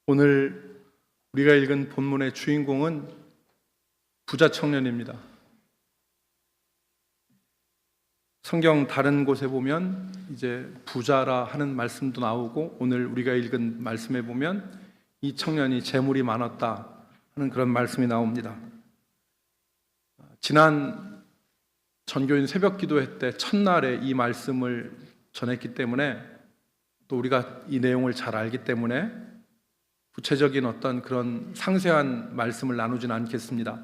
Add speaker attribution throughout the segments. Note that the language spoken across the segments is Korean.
Speaker 1: 오늘 우리가 읽은 본문의 주인공은 부자 청년입니다. 성경 다른 곳에 보면 이제 부자라 하는 말씀도 나오고, 오늘 우리가 읽은 말씀에 보면 이 청년이 재물이 많았다 하는 그런 말씀이 나옵니다. 지난 전교인 새벽 기도회 때 첫날에 이 말씀을 전했기 때문에, 또 우리가 이 내용을 잘 알기 때문에 구체적인 어떤 그런 상세한 말씀을 나누지는 않겠습니다.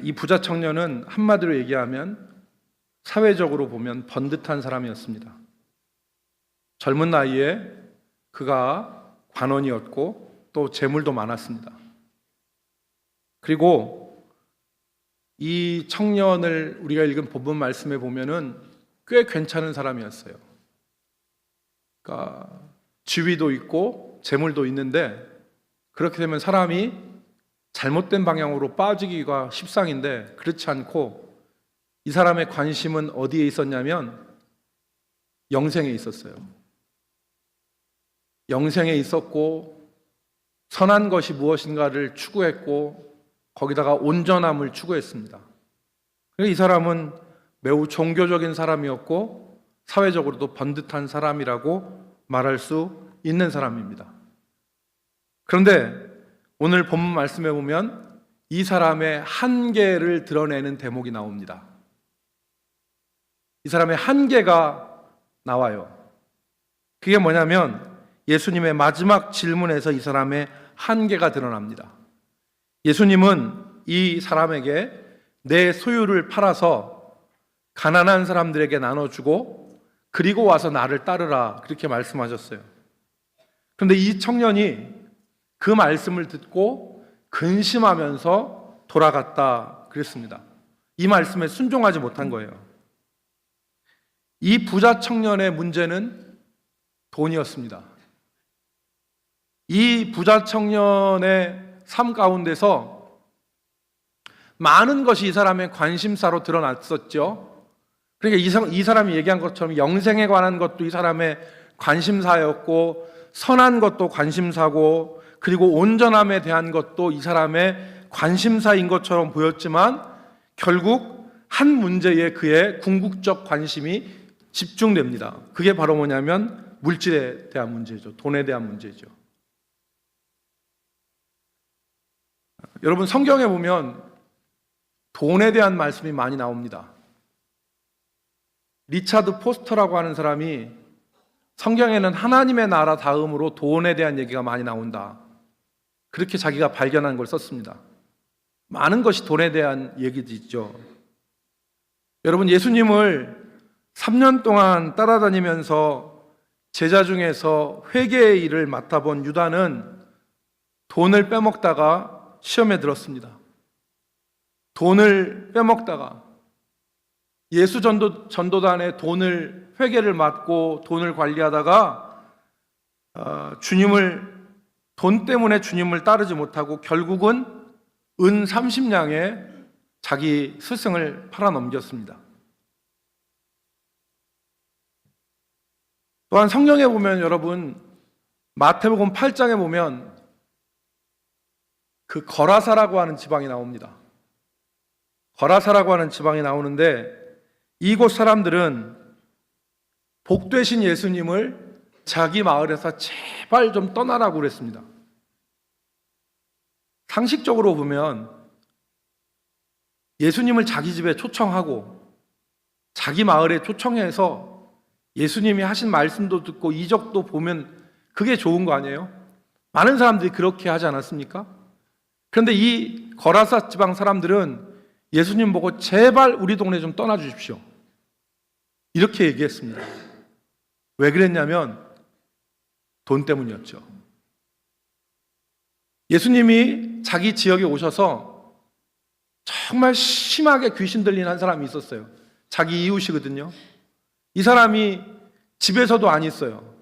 Speaker 1: 이 부자 청년은 한마디로 얘기하면 사회적으로 보면 번듯한 사람이었습니다. 젊은 나이에 그가 관원이었고 또 재물도 많았습니다. 그리고 이 청년을 우리가 읽은 본문 말씀에 보면은 꽤 괜찮은 사람이었어요. 그러니까 지위도 있고 재물도 있는데, 그렇게 되면 사람이 잘못된 방향으로 빠지기가 십상인데, 그렇지 않고 이 사람의 관심은 어디에 있었냐면 영생에 있었어요. 영생에 있었고 선한 것이 무엇인가를 추구했고 거기다가 온전함을 추구했습니다. 그래서 이 사람은 매우 종교적인 사람이었고 사회적으로도 번듯한 사람이라고 말할 수 있는 사람입니다. 그런데 오늘 본문 말씀에 보면 이 사람의 한계를 드러내는 대목이 나옵니다. 이 사람의 한계가 나와요. 그게 뭐냐면 예수님의 마지막 질문에서 이 사람의 한계가 드러납니다. 예수님은 이 사람에게 내 소유를 팔아서 가난한 사람들에게 나눠주고 그리고 와서 나를 따르라, 그렇게 말씀하셨어요. 그런데 이 청년이 그 말씀을 듣고 근심하면서 돌아갔다 그랬습니다. 이 말씀에 순종하지 못한 거예요. 이 부자 청년의 문제는 돈이었습니다. 이 부자 청년의 삶 가운데서 많은 것이 이 사람의 관심사로 드러났었죠. 그러니까 이 사람이 얘기한 것처럼 영생에 관한 것도 이 사람의 관심사였고, 선한 것도 관심사고, 그리고 온전함에 대한 것도 이 사람의 관심사인 것처럼 보였지만, 결국 한 문제에 그의 궁극적 관심이 집중됩니다. 그게 바로 뭐냐면 물질에 대한 문제죠. 돈에 대한 문제죠. 여러분, 성경에 보면 돈에 대한 말씀이 많이 나옵니다. 리차드 포스터라고 하는 사람이 성경에는 하나님의 나라 다음으로 돈에 대한 얘기가 많이 나온다, 그렇게 자기가 발견한 걸 썼습니다. 많은 것이 돈에 대한 얘기죠. 여러분, 예수님을 3년 동안 따라다니면서 제자 중에서 회개의 일을 맡아본 유다는 돈을 빼먹다가 시험에 들었습니다. 돈을 빼먹다가 예수 전도단의 돈을, 회개를 맡고 돈을 관리하다가 돈 때문에 주님을 따르지 못하고 결국은 은 30냥에 자기 스승을 팔아넘겼습니다. 또한 성경에 보면, 여러분, 마태복음 8장에 보면 그 거라사라고 하는 지방이 나옵니다. 거라사라고 하는 지방이 나오는데, 이곳 사람들은 복되신 예수님을 자기 마을에서 제발 좀 떠나라고 그랬습니다. 상식적으로 보면 예수님을 자기 집에 초청하고 자기 마을에 초청해서 예수님이 하신 말씀도 듣고 이적도 보면 그게 좋은 거 아니에요? 많은 사람들이 그렇게 하지 않았습니까? 그런데 이 거라사 지방 사람들은 예수님 보고 제발 우리 동네 좀 떠나 주십시오, 이렇게 얘기했습니다. 왜 그랬냐면 돈 때문이었죠. 예수님이 자기 지역에 오셔서 정말 심하게 귀신 들린 한 사람이 있었어요. 자기 이웃이거든요. 이 사람이 집에서도 안 있어요.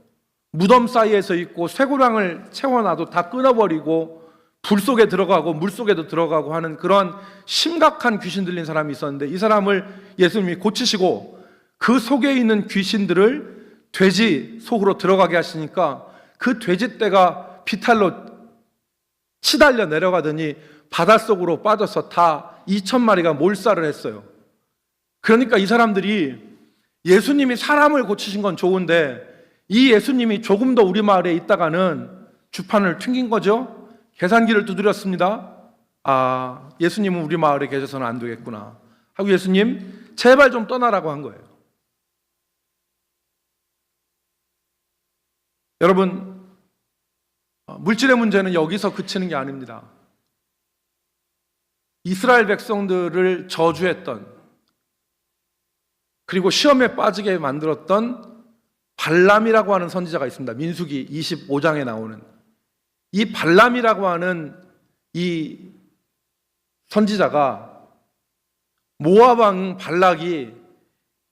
Speaker 1: 무덤 사이에서 있고 쇠고랑을 채워놔도 다 끊어버리고 불 속에 들어가고 물 속에도 들어가고 하는 그런 심각한 귀신 들린 사람이 있었는데, 이 사람을 예수님이 고치시고 그 속에 있는 귀신들을 돼지 속으로 들어가게 하시니까 그 돼지떼가 비탈로 치달려 내려가더니 바닷속으로 빠져서 다 2,000마리가 몰살을 했어요. 그러니까 이 사람들이 예수님이 사람을 고치신 건 좋은데 이 예수님이 조금 더 우리 마을에 있다가는 주판을 튕긴 거죠. 계산기를 두드렸습니다. 아, 예수님은 우리 마을에 계셔서는 안 되겠구나 하고 예수님 제발 좀 떠나라고 한 거예요. 여러분, 물질의 문제는 여기서 그치는 게 아닙니다. 이스라엘 백성들을 저주했던, 그리고 시험에 빠지게 만들었던 발람이라고 하는 선지자가 있습니다. 민수기 25장에 나오는 이 발람이라고 하는 이 선지자가 모압 왕 발락이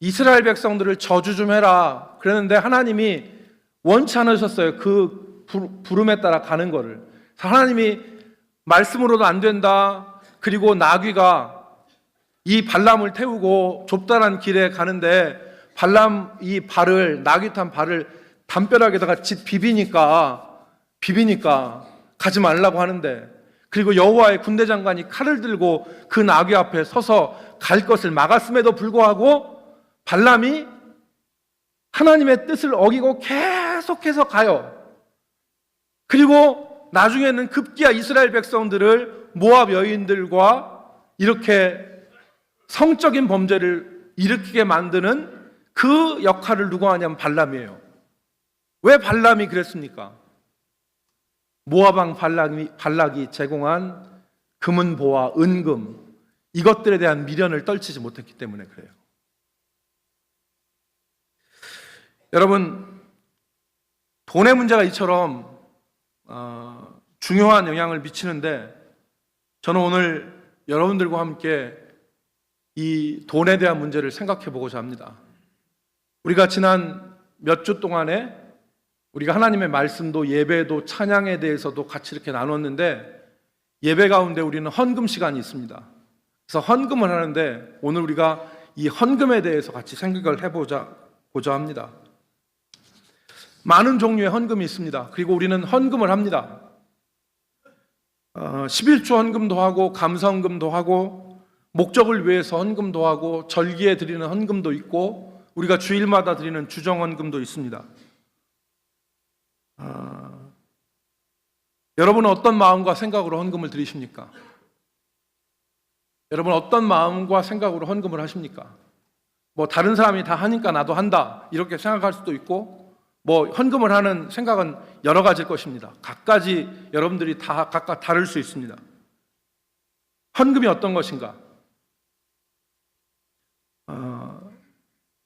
Speaker 1: 이스라엘 백성들을 저주 좀 해라 그랬는데 하나님이 원치 않으셨어요. 그 부름에 따라 가는 거를. 하나님이 말씀으로도 안 된다. 그리고 나귀가 이 발람을 태우고 좁다란 길에 가는데 발람 이 발을, 나귀 탄 발을 담벼락에다가 비비니까 가지 말라고 하는데, 그리고 여호와의 군대 장관이 칼을 들고 그 나귀 앞에 서서 갈 것을 막았음에도 불구하고 발람이 하나님의 뜻을 어기고 계속해서 가요. 그리고 나중에는 급기야 이스라엘 백성들을 모압 여인들과 이렇게 성적인 범죄를 일으키게 만드는 그 역할을 누가 하냐면 발람이에요. 왜 발람이 그랬습니까? 모압 왕 발락이 제공한 금은보화, 은금, 이것들에 대한 미련을 떨치지 못했기 때문에 그래요. 여러분, 돈의 문제가 이처럼 중요한 영향을 미치는데, 저는 오늘 여러분들과 함께 이 돈에 대한 문제를 생각해 보고자 합니다. 우리가 지난 몇 주 동안에 우리가 하나님의 말씀도 예배도 찬양에 대해서도 같이 이렇게 나눴는데, 예배 가운데 우리는 헌금 시간이 있습니다. 그래서 헌금을 하는데 오늘 우리가 이 헌금에 대해서 같이 생각을 해보자 합니다. 많은 종류의 헌금이 있습니다. 그리고 우리는 헌금을 합니다. 11조 헌금도 하고 감사헌금도 하고 목적을 위해서 헌금도 하고 절기에 드리는 헌금도 있고 우리가 주일마다 드리는 주정헌금도 있습니다. 여러분은 어떤 마음과 생각으로 헌금을 드리십니까? 여러분 어떤 마음과 생각으로 헌금을 하십니까? 뭐 다른 사람이 다 하니까 나도 한다 이렇게 생각할 수도 있고, 뭐 헌금을 하는 생각은 여러 가지일 것입니다. 각가지 여러분들이 다 각각 다를 수 있습니다. 헌금이 어떤 것인가?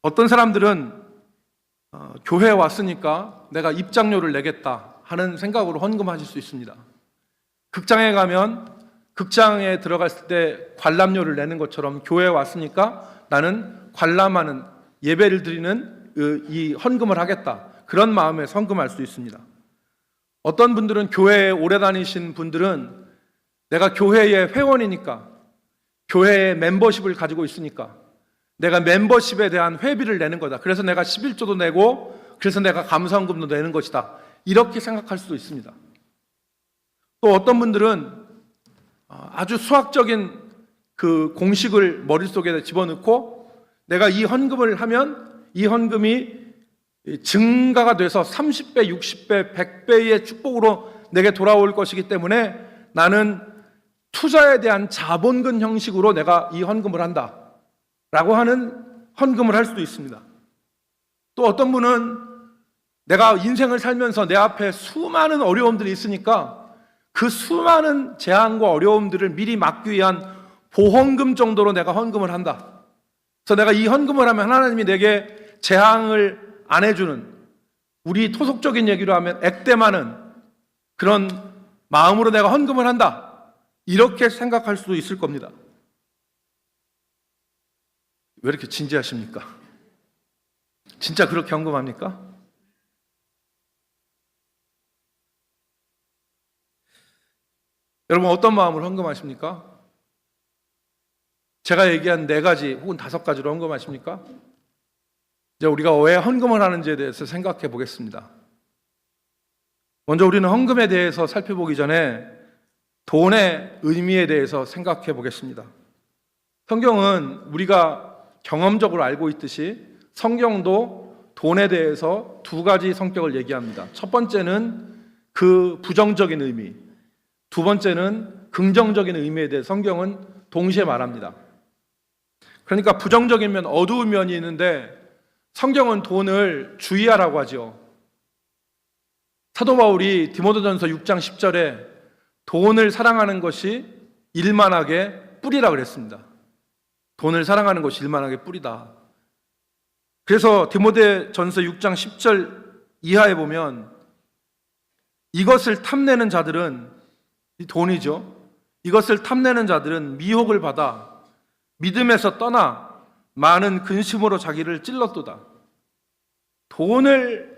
Speaker 1: 어떤 사람들은 교회에 왔으니까 내가 입장료를 내겠다 하는 생각으로 헌금하실 수 있습니다. 극장에 가면 극장에 들어갔을 때 관람료를 내는 것처럼 교회에 왔으니까 나는 관람하는, 예배를 드리는 이 헌금을 하겠다, 그런 마음에 헌금할 수 있습니다. 어떤 분들은 교회에 오래 다니신 분들은 내가 교회의 회원이니까, 교회의 멤버십을 가지고 있으니까 내가 멤버십에 대한 회비를 내는 거다, 그래서 내가 11조도 내고 그래서 내가 감사헌금도 내는 것이다, 이렇게 생각할 수도 있습니다. 또 어떤 분들은 아주 수학적인 그 공식을 머릿속에 집어넣고 내가 이 헌금을 하면 이 헌금이 증가가 돼서 30배, 60배, 100배의 축복으로 내게 돌아올 것이기 때문에 나는 투자에 대한 자본금 형식으로 내가 이 헌금을 한다 라고 하는 헌금을 할 수도 있습니다. 또 어떤 분은 내가 인생을 살면서 내 앞에 수많은 어려움들이 있으니까 그 수많은 재앙과 어려움들을 미리 막기 위한 보험금 정도로 내가 헌금을 한다. 그래서 내가 이 헌금을 하면 하나님이 내게 재앙을 안 해주는, 우리 토속적인 얘기로 하면 액땜하는 그런 마음으로 내가 헌금을 한다, 이렇게 생각할 수도 있을 겁니다. 왜 이렇게 진지하십니까? 진짜 그렇게 헌금합니까? 여러분 어떤 마음으로 헌금하십니까? 제가 얘기한 4가지 혹은 5가지로 헌금하십니까? 이제 우리가 왜 헌금을 하는지에 대해서 생각해 보겠습니다. 먼저 우리는 헌금에 대해서 살펴보기 전에 돈의 의미에 대해서 생각해 보겠습니다. 성경은 우리가 경험적으로 알고 있듯이 성경도 돈에 대해서 두 가지 성격을 얘기합니다. 첫 번째는 그 부정적인 의미, 두 번째는 긍정적인 의미에 대해 성경은 동시에 말합니다. 그러니까 부정적인 면, 어두운 면이 있는데 성경은 돈을 주의하라고 하죠. 사도 바울이 디모데전서 6장 10절에 돈을 사랑하는 것이 일만하게 뿌리라 그랬습니다. 돈을 사랑하는 것이 일만하게 뿌리다. 그래서 디모데전서 6장 10절 이하에 보면 이것을 탐내는 자들은, 이 돈이죠, 이것을 탐내는 자들은 미혹을 받아 믿음에서 떠나 많은 근심으로 자기를 찔렀도다. 돈을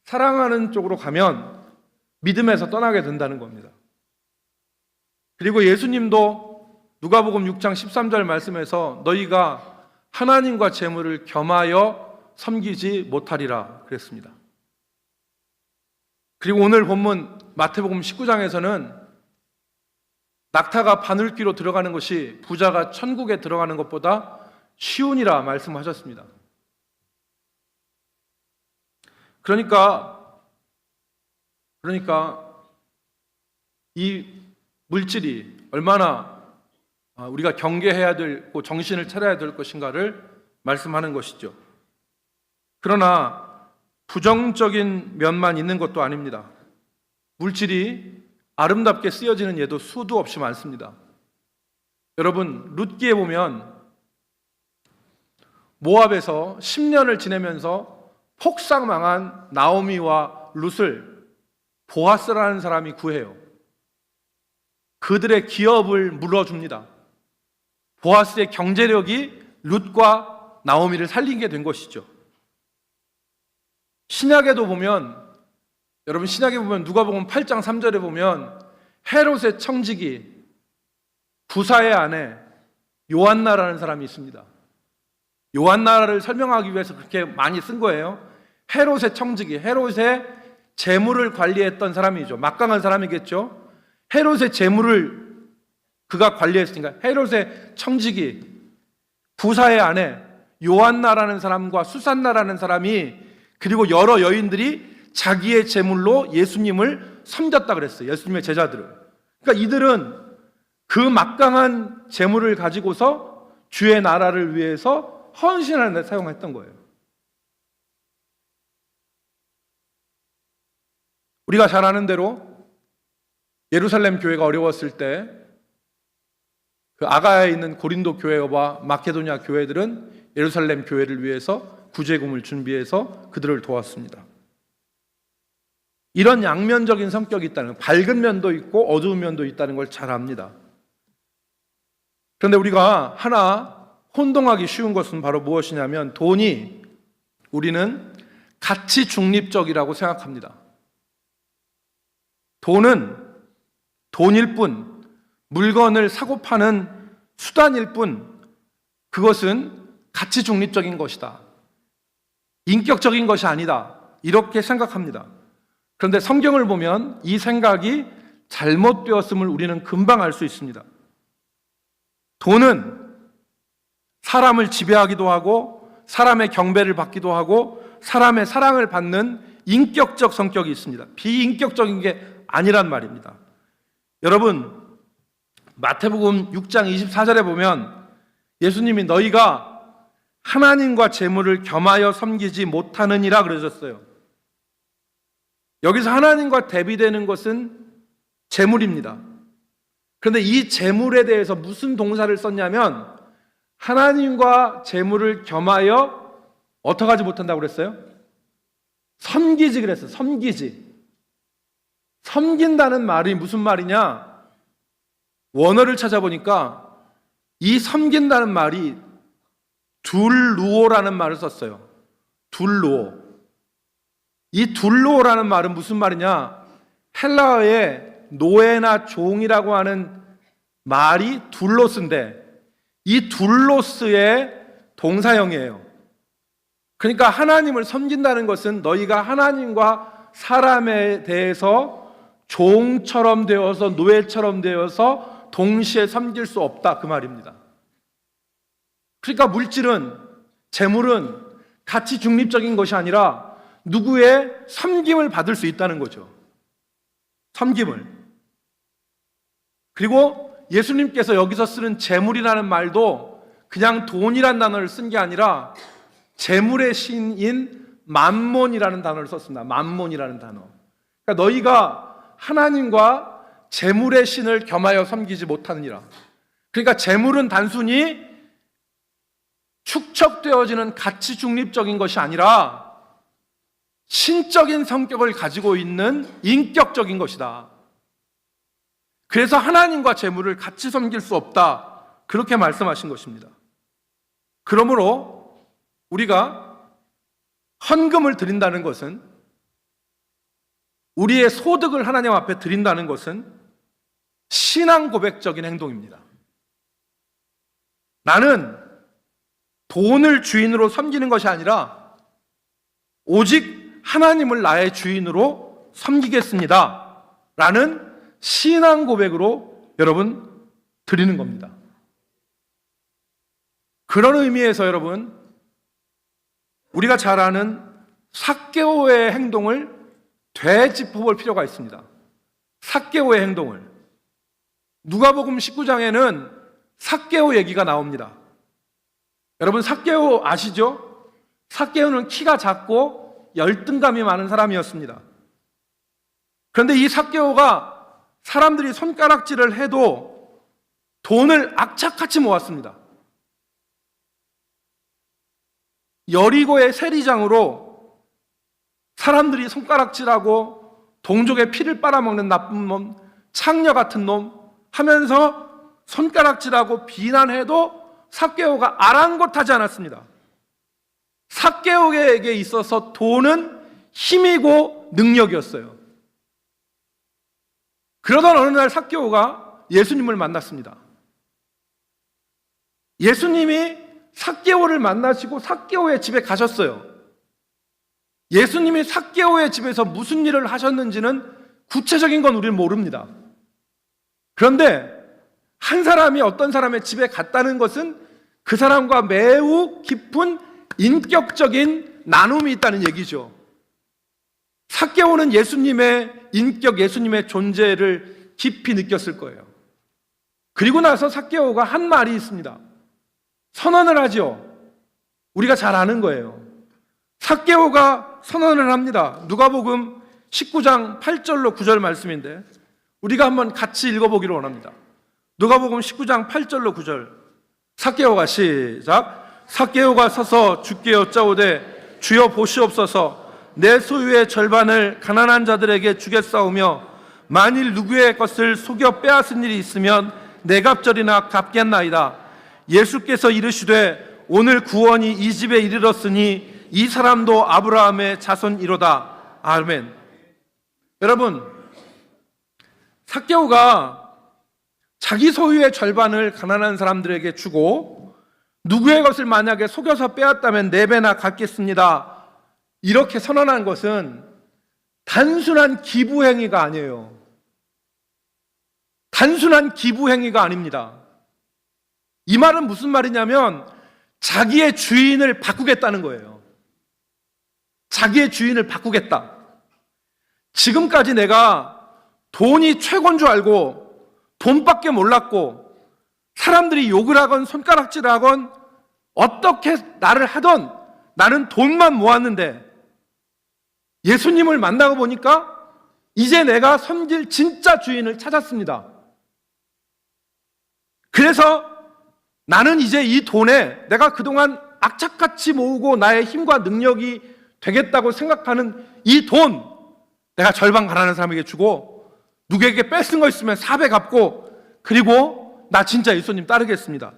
Speaker 1: 사랑하는 쪽으로 가면 믿음에서 떠나게 된다는 겁니다. 그리고 예수님도 누가복음 6장 13절 말씀에서 너희가 하나님과 재물을 겸하여 섬기지 못하리라 그랬습니다. 그리고 오늘 본문 마태복음 19장에서는 낙타가 바늘귀로 들어가는 것이 부자가 천국에 들어가는 것보다 쉬우니라 말씀하셨습니다. 그러니까 이 물질이 얼마나 우리가 경계해야 되고 정신을 차려야 될 것인가를 말씀하는 것이죠. 그러나 부정적인 면만 있는 것도 아닙니다. 물질이 아름답게 쓰여지는 예도 수도 없이 많습니다. 여러분, 룻기에 보면 모압에서 10년을 지내면서 폭삭망한 나오미와 룻을 보아스라는 사람이 구해요. 그들의 기업을 물어줍니다. 보아스의 경제력이 룻과 나오미를 살리게 된 것이죠. 신약에도 보면, 여러분 신약에 보면 누가복음 8장 3절에 보면 헤롯의 청지기 부사의 아내 요한나라는 사람이 있습니다. 요한나라를 설명하기 위해서 그렇게 많이 쓴 거예요. 헤롯의 청지기, 헤롯의 재물을 관리했던 사람이죠. 막강한 사람이겠죠. 헤롯의 재물을 그가 관리했으니까 헤롯의 청지기, 부사의 아내 요한나라는 사람과 수산나라는 사람이, 그리고 여러 여인들이 자기의 재물로 예수님을 섬겼다 그랬어요. 예수님의 제자들을. 그러니까 이들은 그 막강한 재물을 가지고서 주의 나라를 위해서 헌신하는 데 사용했던 거예요. 우리가 잘 아는 대로 예루살렘 교회가 어려웠을 때 그 아가야에 있는 고린도 교회와 마케도냐 교회들은 예루살렘 교회를 위해서 구제금을 준비해서 그들을 도왔습니다. 이런 양면적인 성격이 있다는, 밝은 면도 있고 어두운 면도 있다는 걸 잘 압니다. 그런데 우리가 하나 혼동하기 쉬운 것은 바로 무엇이냐면 돈이 우리는 가치 중립적이라고 생각합니다. 돈은 돈일 뿐, 물건을 사고 파는 수단일 뿐, 그것은 가치 중립적인 것이다. 인격적인 것이 아니다. 이렇게 생각합니다. 그런데 성경을 보면 이 생각이 잘못되었음을 우리는 금방 알 수 있습니다. 돈은 사람을 지배하기도 하고 사람의 경배를 받기도 하고 사람의 사랑을 받는 인격적 성격이 있습니다. 비인격적인 게 아니란 말입니다. 여러분, 마태복음 6장 24절에 보면 예수님이 너희가 하나님과 재물을 겸하여 섬기지 못하느니라 그러셨어요. 여기서 하나님과 대비되는 것은 재물입니다. 그런데 이 재물에 대해서 무슨 동사를 썼냐면 하나님과 재물을 겸하여 어떻게 하지 못한다고 그랬어요? 섬기지 그랬어요. 섬기지. 섬긴다는 말이 무슨 말이냐? 원어를 찾아보니까 이 섬긴다는 말이 둘루오라는 말을 썼어요. 둘루오. 이 둘루오라는 말은 무슨 말이냐? 헬라어의 노예나 종이라고 하는 말이 둘로스인데 이 둘로스의 동사형이에요. 그러니까 하나님을 섬긴다는 것은 너희가 하나님과 사람에 대해서 종처럼 되어서 노예처럼 되어서 동시에 섬길 수 없다, 그 말입니다. 그러니까 물질은, 재물은 가치 중립적인 것이 아니라 누구의 섬김을 받을 수 있다는 거죠. 섬김을. 그리고 예수님께서 여기서 쓰는 재물이라는 말도 그냥 돈이란 단어를 쓴 게 아니라 재물의 신인 맘몬이라는 단어를 썼습니다. 맘몬이라는 단어. 그러니까 너희가 하나님과 재물의 신을 겸하여 섬기지 못하느니라. 그러니까 재물은 단순히 축적되어지는 가치 중립적인 것이 아니라 신적인 성격을 가지고 있는 인격적인 것이다. 그래서 하나님과 재물을 같이 섬길 수 없다, 그렇게 말씀하신 것입니다. 그러므로 우리가 헌금을 드린다는 것은, 우리의 소득을 하나님 앞에 드린다는 것은 신앙 고백적인 행동입니다. 나는 돈을 주인으로 섬기는 것이 아니라 오직 하나님을 나의 주인으로 섬기겠습니다 라는 신앙 고백으로 여러분 드리는 겁니다. 그런 의미에서 여러분, 우리가 잘 아는 삭개오의 행동을 되짚어볼 필요가 있습니다. 삭개오의 행동을. 누가복음 19장에는 삭개오 얘기가 나옵니다. 여러분, 삭개오 아시죠? 삭개오는 키가 작고 열등감이 많은 사람이었습니다. 그런데 이 삭개오가 사람들이 손가락질을 해도 돈을 악착같이 모았습니다. 여리고의 세리장으로 사람들이 손가락질하고 동족의 피를 빨아먹는 나쁜 놈, 창녀 같은 놈 하면서 손가락질하고 비난해도 삭개오가 아랑곳하지 않았습니다. 삭개오에게 있어서 돈은 힘이고 능력이었어요. 그러던 어느 날 삭개오가 예수님을 만났습니다. 예수님이 삭개오를 만나시고 삭개오의 집에 가셨어요. 예수님이 삭개오의 집에서 무슨 일을 하셨는지는 구체적인 건 우리는 모릅니다. 그런데 한 사람이 어떤 사람의 집에 갔다는 것은 그 사람과 매우 깊은 인격적인 나눔이 있다는 얘기죠. 삭개오는 예수님의 인격, 예수님의 존재를 깊이 느꼈을 거예요. 그리고 나서 삭개오가 한 말이 있습니다. 선언을 하죠. 우리가 잘 아는 거예요. 삭개오가 선언을 합니다. 누가복음 19장 8절로 9절 말씀인데 우리가 한번 같이 읽어보기를 원합니다. 누가복음 19장 8절로 9절. 삭개오가 시작. 삭개오가 서서 주께 여짜오되 주여 보시옵소서, 내 소유의 절반을 가난한 자들에게 주겠사오며 만일 누구의 것을 속여 빼앗은 일이 있으면 네 갑절이나 갚겠나이다. 예수께서 이르시되 오늘 구원이 이 집에 이르렀으니 이 사람도 아브라함의 자손이로다. 아멘. 여러분, 삭개오가 자기 소유의 절반을 가난한 사람들에게 주고 누구의 것을 만약에 속여서 빼앗다면 4배나 갚겠습니다, 이렇게 선언한 것은 단순한 기부 행위가 아니에요. 단순한 기부 행위가 아닙니다. 이 말은 무슨 말이냐면 자기의 주인을 바꾸겠다는 거예요. 자기의 주인을 바꾸겠다. 지금까지 내가 돈이 최고인 줄 알고 돈밖에 몰랐고 사람들이 욕을 하건 손가락질을 하건 어떻게 나를 하던 나는 돈만 모았는데 예수님을 만나고 보니까 이제 내가 섬길 진짜 주인을 찾았습니다. 그래서 나는 이제 이 돈에 내가 그동안 악착같이 모으고 나의 힘과 능력이 되겠다고 생각하는 이 돈, 내가 절반 가난한 사람에게 주고 누구에게 뺏은 거 있으면 4배 갚고 그리고 나 진짜 예수님 따르겠습니다.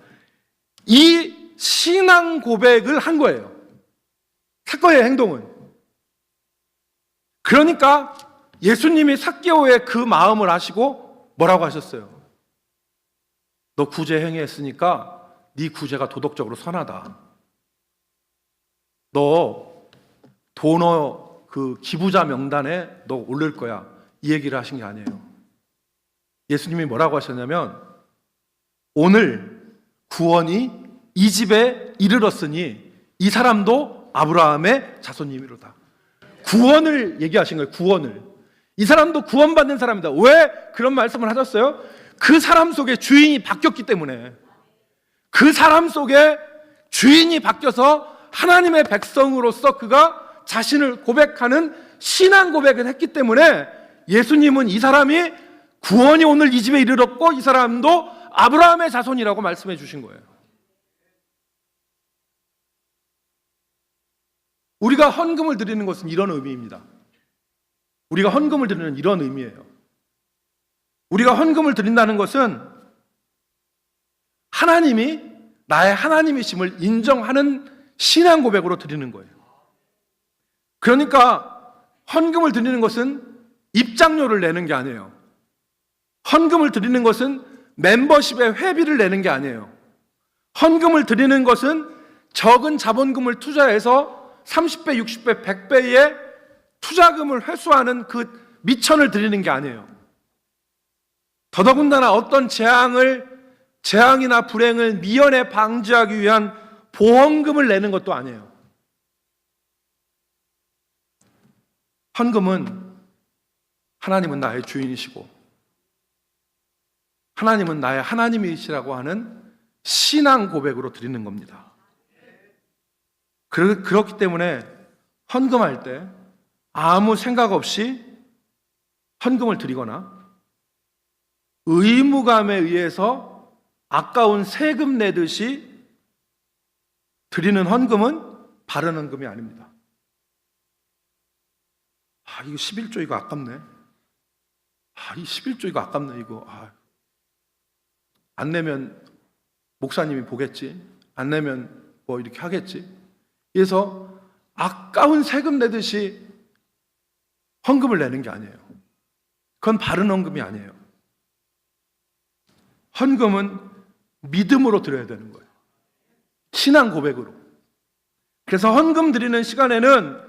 Speaker 1: 이 신앙 고백을 한 거예요. 삭개오의 행동은. 그러니까 예수님이 삭개오의 그 마음을 아시고 뭐라고 하셨어요? 너 구제 행위했으니까 네 구제가 도덕적으로 선하다. 너 도너 그 기부자 명단에 너 오를 거야. 이 얘기를 하신 게 아니에요. 예수님이 뭐라고 하셨냐면 오늘 구원이 이 집에 이르렀으니 이 사람도 아브라함의 자손님이로다. 구원을 얘기하신 거예요. 구원을. 이 사람도 구원받는 사람이다. 왜 그런 말씀을 하셨어요? 그 사람 속에 주인이 바뀌었기 때문에. 그 사람 속에 주인이 바뀌어서 하나님의 백성으로서 그가 자신을 고백하는 신앙 고백을 했기 때문에 예수님은 이 사람이 구원이 오늘 이 집에 이르렀고 이 사람도 아브라함의 자손이라고 말씀해 주신 거예요. 우리가 헌금을 드리는 것은 이런 의미입니다. 우리가 헌금을 드리는 이런 의미예요. 우리가 헌금을 드린다는 것은 하나님이 나의 하나님이심을 인정하는 신앙 고백으로 드리는 거예요. 그러니까 헌금을 드리는 것은 입장료를 내는 게 아니에요. 헌금을 드리는 것은 멤버십의 회비를 내는 게 아니에요. 헌금을 드리는 것은 적은 자본금을 투자해서 30배, 60배, 100배의 투자금을 회수하는 그 미천을 드리는 게 아니에요. 더더군다나 어떤 재앙이나 불행을 미연에 방지하기 위한 보험금을 내는 것도 아니에요. 헌금은 하나님은 나의 주인이시고 하나님은 나의 하나님이시라고 하는 신앙 고백으로 드리는 겁니다. 그렇기 때문에 헌금할 때 아무 생각 없이 헌금을 드리거나 의무감에 의해서 아까운 세금 내듯이 드리는 헌금은 바른 헌금이 아닙니다. 이거 11조 이거 아깝네. 이 11조 이거 아깝네 이거. 안 내면 목사님이 보겠지. 안 내면 뭐 이렇게 하겠지. 그래서 아까운 세금 내듯이 헌금을 내는 게 아니에요. 그건 바른 헌금이 아니에요. 헌금은 믿음으로 드려야 되는 거예요. 신앙 고백으로. 그래서 헌금 드리는 시간에는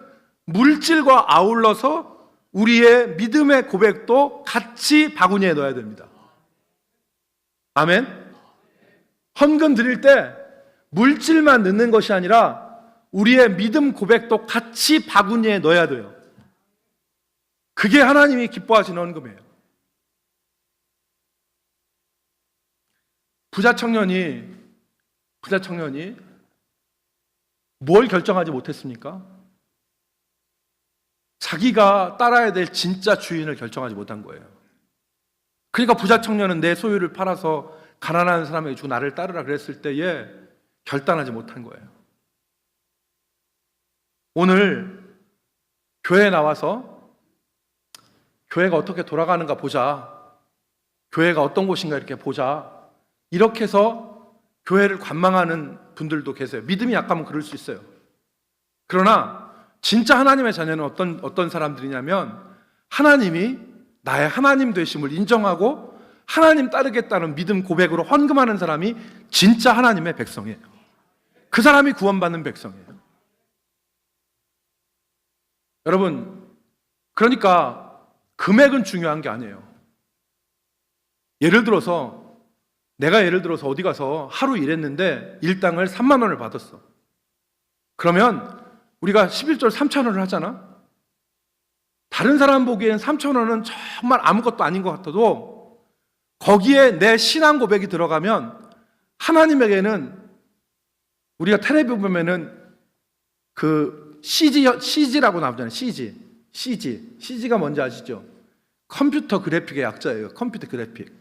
Speaker 1: 물질과 아울러서 우리의 믿음의 고백도 같이 바구니에 넣어야 됩니다. 아멘? 헌금 드릴 때 물질만 넣는 것이 아니라 우리의 믿음 고백도 같이 바구니에 넣어야 돼요. 그게 하나님이 기뻐하시는 헌금이에요. 부자 청년이 뭘 결정하지 못했습니까? 자기가 따라야 될 진짜 주인을 결정하지 못한 거예요. 그러니까 부자 청년은 내 소유를 팔아서 가난한 사람에게 주고 나를 따르라 그랬을 때에 결단하지 못한 거예요. 오늘 교회에 나와서 교회가 어떻게 돌아가는가 보자. 교회가 어떤 곳인가 이렇게 보자. 이렇게 해서 교회를 관망하는 분들도 계세요. 믿음이 약하면 그럴 수 있어요. 그러나 진짜 하나님의 자녀는 어떤 사람들이냐면 하나님이 나의 하나님 되심을 인정하고 하나님 따르겠다는 믿음 고백으로 헌금하는 사람이 진짜 하나님의 백성이에요. 그 사람이 구원받는 백성이에요. 여러분, 그러니까 금액은 중요한 게 아니에요. 예를 들어서 어디 가서 하루 일했는데 일당을 3만 원을 받았어. 그러면 우리가 11절 3천 원을 하잖아. 다른 사람 보기엔 3천 원은 정말 아무것도 아닌 것 같아도 거기에 내 신앙 고백이 들어가면 하나님에게는 우리가 텔레비 보면은 그 CG라고 나오잖아요. CG가 뭔지 아시죠? 컴퓨터 그래픽의 약자예요. 컴퓨터 그래픽.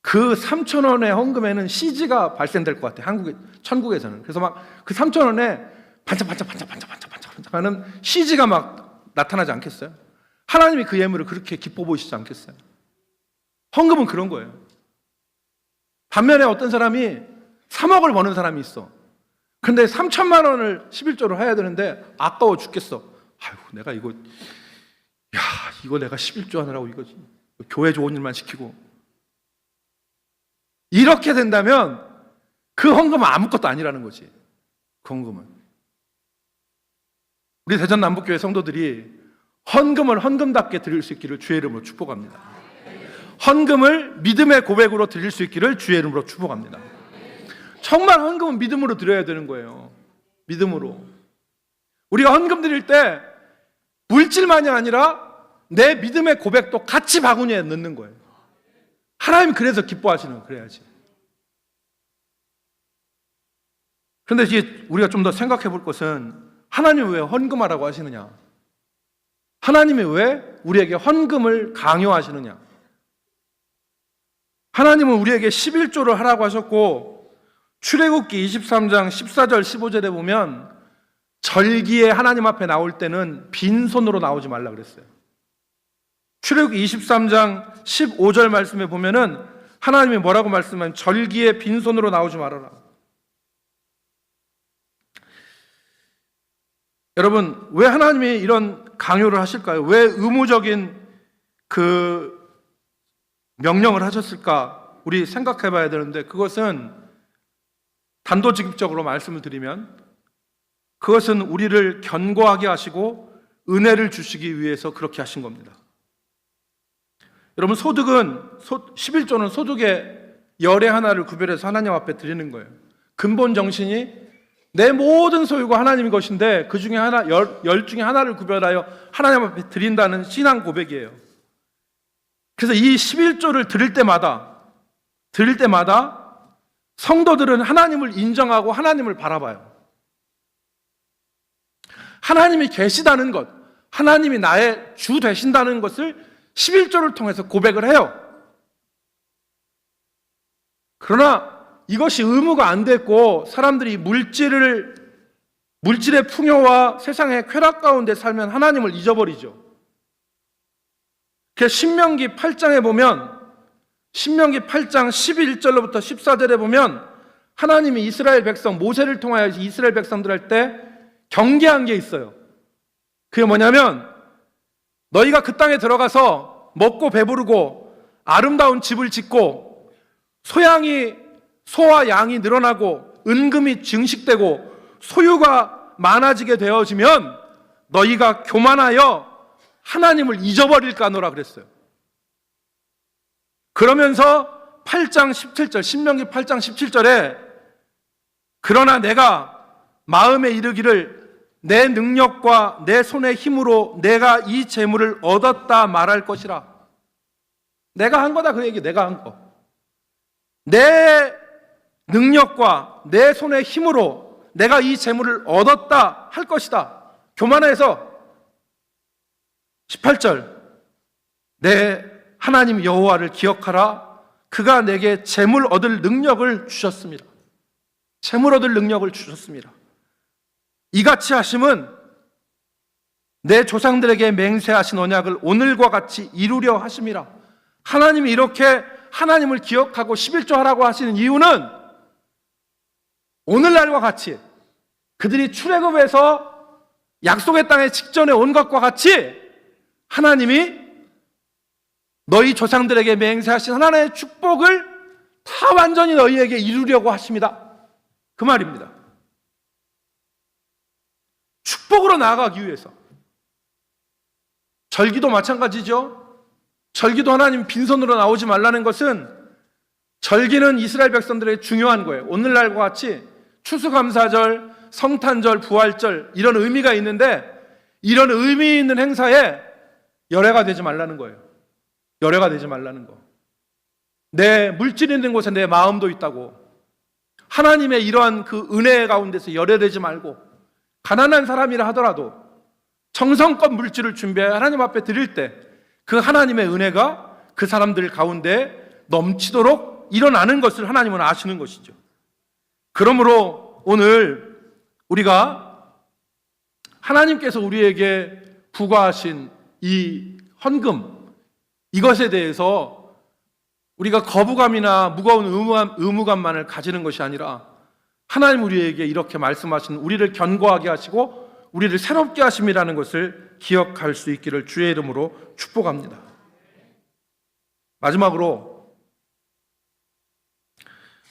Speaker 1: 그 3천 원의 헌금에는 CG가 발생될 것 같아요. 천국에서는. 그래서 막 그 3천 원에 반짝반짝하는 CG가 막 나타나지 않겠어요? 하나님이 그 예물을 그렇게 기뻐 보이시지 않겠어요? 헌금은 그런 거예요. 반면에 어떤 사람이 3억을 버는 사람이 있어. 근데 3천만 원을 11조를 해야 되는데 아까워 죽겠어. 내가 이거 내가 11조 하느라고 이거 교회 좋은 일만 시키고. 이렇게 된다면 그 헌금은 아무것도 아니라는 거지. 그 헌금은. 우리 대전 남북교회 성도들이 헌금을 헌금답게 드릴 수 있기를 주의 이름으로 축복합니다. 헌금을 믿음의 고백으로 드릴 수 있기를 주의 이름으로 축복합니다. 정말 헌금은 믿음으로 드려야 되는 거예요. 믿음으로. 우리가 헌금 드릴 때 물질만이 아니라 내 믿음의 고백도 같이 바구니에 넣는 거예요. 하나님 그래서 기뻐하시는 거예요. 그래야지. 그런데 이제 우리가 좀 더 생각해 볼 것은 하나님이 왜 헌금하라고 하시느냐? 하나님이 왜 우리에게 헌금을 강요하시느냐? 하나님은 우리에게 11조를 하라고 하셨고 출애굽기 23장 14절 15절에 보면 절기에 하나님 앞에 나올 때는 빈손으로 나오지 말라 그랬어요. 출애굽기 23장 15절 말씀에 보면은 하나님이 뭐라고 말씀하면 절기에 빈손으로 나오지 말아라. 여러분, 왜 하나님이 이런 강요를 하실까요? 왜 의무적인 그 명령을 하셨을까? 우리 생각해 봐야 되는데 그것은 단도직입적으로 말씀을 드리면 그것은 우리를 견고하게 하시고 은혜를 주시기 위해서 그렇게 하신 겁니다. 여러분, 소득은 11조는 소득의 열의 하나를 구별해서 하나님 앞에 드리는 거예요. 근본 정신이 내 모든 소유가 하나님의 것인데 그 중에 하나, 열 중에 하나를 구별하여 하나님 앞에 드린다는 신앙 고백이에요. 그래서 이 11조를 드릴 때마다 성도들은 하나님을 인정하고 하나님을 바라봐요. 하나님이 계시다는 것, 하나님이 나의 주 되신다는 것을 11조를 통해서 고백을 해요. 그러나 이것이 의무가 안 됐고 사람들이 물질의 풍요와 세상의 쾌락 가운데 살면 하나님을 잊어버리죠. 그래서 신명기 8장에 보면 신명기 8장 11절로부터 14절에 보면 하나님이 이스라엘 백성 모세를 통하여 이스라엘 백성들 할 때 경계한 게 있어요. 그게 뭐냐면 너희가 그 땅에 들어가서 먹고 배부르고 아름다운 집을 짓고 소와 양이 늘어나고 은금이 증식되고 소유가 많아지게 되어지면 너희가 교만하여 하나님을 잊어버릴까노라 그랬어요. 그러면서 8장 17절 신명기 8장 17절에 그러나 내가 마음에 이르기를 내 능력과 내 손의 힘으로 내가 이 재물을 얻었다 말할 것이라. 내가 한 거다 그 얘기. 내가 한 거. 내 능력과 내 손의 힘으로 내가 이 재물을 얻었다 할 것이다. 교만해서 18절 내 하나님 여호와를 기억하라. 그가 내게 재물 얻을 능력을 주셨습니다. 재물 얻을 능력을 주셨습니다. 이같이 하심은 내 조상들에게 맹세하신 언약을 오늘과 같이 이루려 하심이라. 하나님이 이렇게 하나님을 기억하고 11조 하라고 하시는 이유는 오늘날과 같이 그들이 출애굽에서 약속의 땅에 직전에 온 것과 같이 하나님이 너희 조상들에게 맹세하신 하나님의 축복을 다 완전히 너희에게 이루려고 하십니다. 그 말입니다. 축복으로 나아가기 위해서. 절기도 마찬가지죠. 절기도 하나님 빈손으로 나오지 말라는 것은 절기는 이스라엘 백성들에게 중요한 거예요. 오늘날과 같이 추수감사절, 성탄절, 부활절 이런 의미가 있는데 이런 의미 있는 행사에 열애가 되지 말라는 거예요. 열애가 되지 말라는 거. 내 물질이 있는 곳에 내 마음도 있다고. 하나님의 이러한 그 은혜 가운데서 열애되지 말고 가난한 사람이라 하더라도 정성껏 물질을 준비해 하나님 앞에 드릴 때 그 하나님의 은혜가 그 사람들 가운데 넘치도록 일어나는 것을 하나님은 아시는 것이죠. 그러므로 오늘 우리가 하나님께서 우리에게 부과하신 이 헌금 이것에 대해서 우리가 거부감이나 무거운 의무감만을 가지는 것이 아니라 하나님 우리에게 이렇게 말씀하시는 우리를 견고하게 하시고 우리를 새롭게 하심이라는 것을 기억할 수 있기를 주의 이름으로 축복합니다. 마지막으로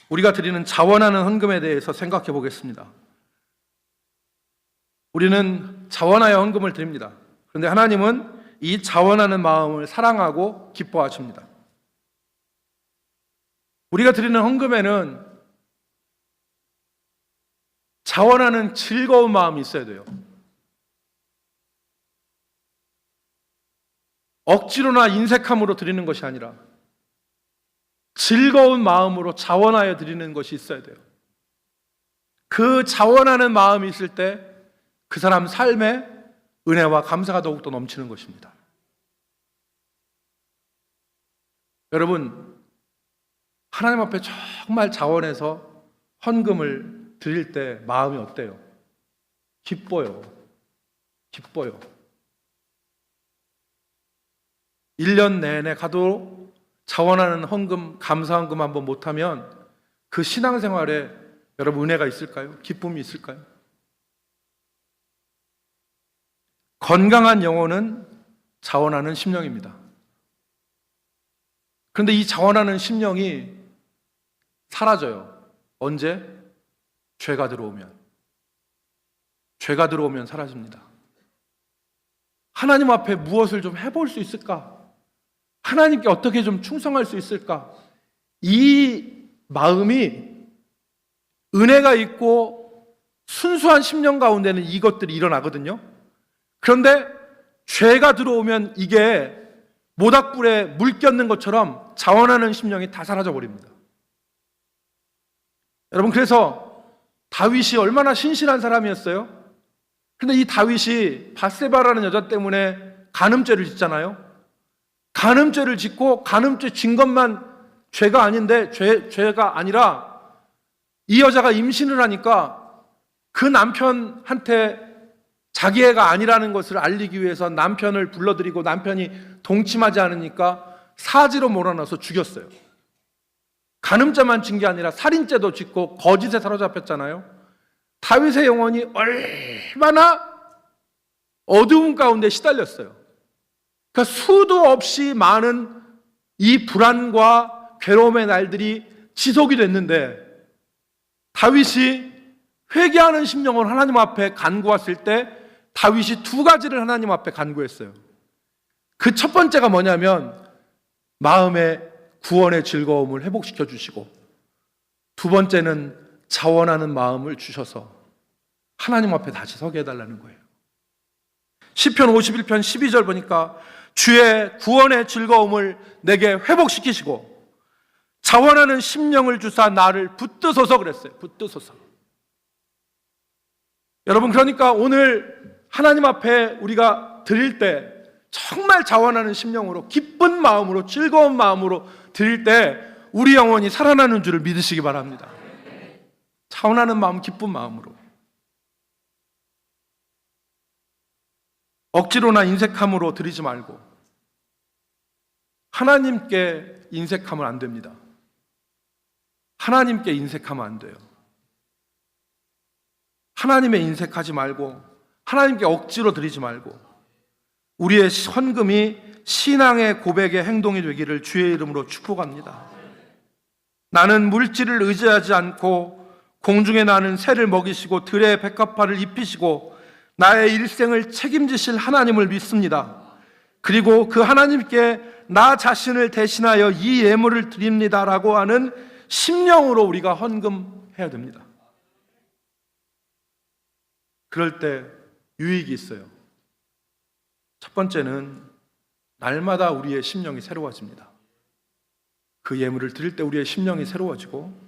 Speaker 1: 우리가 드리는 자원하는 헌금에 대해서 생각해 보겠습니다. 우리는 자원하여 헌금을 드립니다. 그런데 하나님은 이 자원하는 마음을 사랑하고 기뻐하십니다. 우리가 드리는 헌금에는 자원하는 즐거운 마음이 있어야 돼요. 억지로나 인색함으로 드리는 것이 아니라 즐거운 마음으로 자원하여 드리는 것이 있어야 돼요. 그 자원하는 마음이 있을 때 그 사람 삶에 은혜와 감사가 더욱더 넘치는 것입니다. 여러분, 하나님 앞에 정말 자원해서 헌금을 드릴 때 마음이 어때요? 기뻐요. 기뻐요. 1년 내내 가도 자원하는 헌금, 감사 헌금 한번 못하면 그 신앙생활에 여러분 은혜가 있을까요? 기쁨이 있을까요? 건강한 영혼은 자원하는 심령입니다. 그런데 이 자원하는 심령이 사라져요. 언제? 죄가 들어오면. 죄가 들어오면 사라집니다. 하나님 앞에 무엇을 좀 해볼 수 있을까? 하나님께 어떻게 좀 충성할 수 있을까? 이 마음이 은혜가 있고 순수한 심령 가운데는 이것들이 일어나거든요. 그런데 죄가 들어오면 이게 모닥불에 물 껴는 것처럼 자원하는 심령이 다 사라져 버립니다. 여러분, 그래서 다윗이 얼마나 신실한 사람이었어요? 그런데 이 다윗이 밧세바라는 여자 때문에 간음죄를 짓잖아요. 간음죄를 짓고 간음죄 진 것만 죄가 아닌데 죄가 아니라 이 여자가 임신을 하니까 그 남편한테 자기 애가 아니라는 것을 알리기 위해서 남편을 불러들이고 남편이 동침하지 않으니까 사지로 몰아넣어서 죽였어요. 간음죄만 진 게 아니라 살인죄도 짓고 거짓에 사로잡혔잖아요. 다윗의 영혼이 얼마나 어두운 가운데 시달렸어요. 그러니까 수도 없이 많은 이 불안과 괴로움의 날들이 지속이 됐는데 다윗이 회개하는 심령을 하나님 앞에 간구했을 때 다윗이 두 가지를 하나님 앞에 간구했어요. 그 첫 번째가 뭐냐면 마음의 구원의 즐거움을 회복시켜 주시고, 두 번째는 자원하는 마음을 주셔서 하나님 앞에 다시 서게 해달라는 거예요. 시편 51편 12절 보니까 주의 구원의 즐거움을 내게 회복시키시고 자원하는 심령을 주사 나를 붙드소서 그랬어요. 붙드소서. 여러분, 그러니까 오늘 하나님 앞에 우리가 드릴 때 정말 자원하는 심령으로 기쁜 마음으로 즐거운 마음으로 드릴 때 우리 영혼이 살아나는 줄을 믿으시기 바랍니다. 자원하는 마음, 기쁜 마음으로. 억지로나 인색함으로 드리지 말고 하나님께 인색하면 안 됩니다. 하나님께 인색하면 안 돼요. 하나님의 인색하지 말고 하나님께 억지로 드리지 말고 우리의 헌금이 신앙의 고백의 행동이 되기를 주의 이름으로 축복합니다. 나는 물질을 의지하지 않고 공중에 나는 새를 먹이시고 들의 백합화를 입히시고 나의 일생을 책임지실 하나님을 믿습니다. 그리고 그 하나님께 나 자신을 대신하여 이 예물을 드립니다라고 하는 심령으로 우리가 헌금해야 됩니다. 그럴 때 유익이 있어요. 첫 번째는 날마다 우리의 심령이 새로워집니다. 그 예물을 드릴 때 우리의 심령이 새로워지고,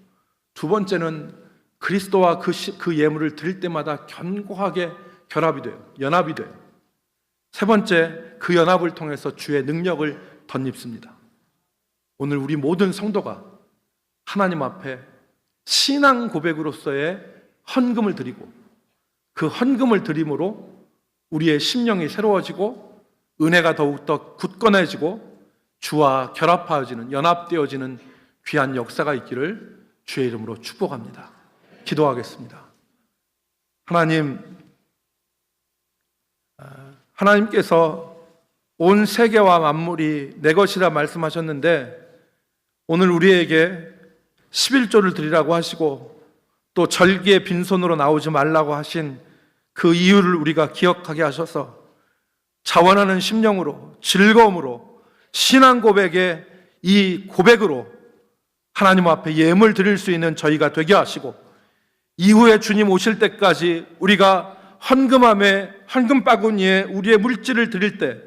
Speaker 1: 두 번째는 그리스도와 그 예물을 드릴 때마다 견고하게 결합이 돼요. 연합이 돼요. 세 번째, 그 연합을 통해서 주의 능력을 덧입습니다. 오늘 우리 모든 성도가 하나님 앞에 신앙 고백으로서의 헌금을 드리고 그 헌금을 드림으로 우리의 심령이 새로워지고 은혜가 더욱더 굳건해지고 주와 결합하여지는, 연합되어지는 귀한 역사가 있기를 주의 이름으로 축복합니다. 기도하겠습니다. 하나님께서 온 세계와 만물이 내 것이라 말씀하셨는데 오늘 우리에게 11조를 드리라고 하시고 또 절기에 빈손으로 나오지 말라고 하신 그 이유를 우리가 기억하게 하셔서 자원하는 심령으로, 즐거움으로, 신앙 고백의 이 고백으로 하나님 앞에 예물 드릴 수 있는 저희가 되게 하시고, 이후에 주님 오실 때까지 우리가 헌금 바구니에 우리의 물질을 드릴 때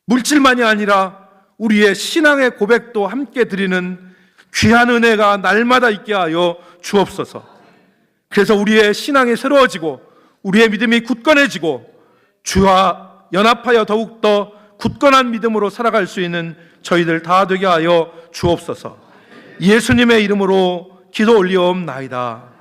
Speaker 1: 물질만이 아니라 우리의 신앙의 고백도 함께 드리는 귀한 은혜가 날마다 있게 하여 주옵소서. 그래서 우리의 신앙이 새로워지고 우리의 믿음이 굳건해지고 주와 연합하여 더욱더 굳건한 믿음으로 살아갈 수 있는 저희들 다 되게 하여 주옵소서. 예수님의 이름으로 기도 올리옵나이다.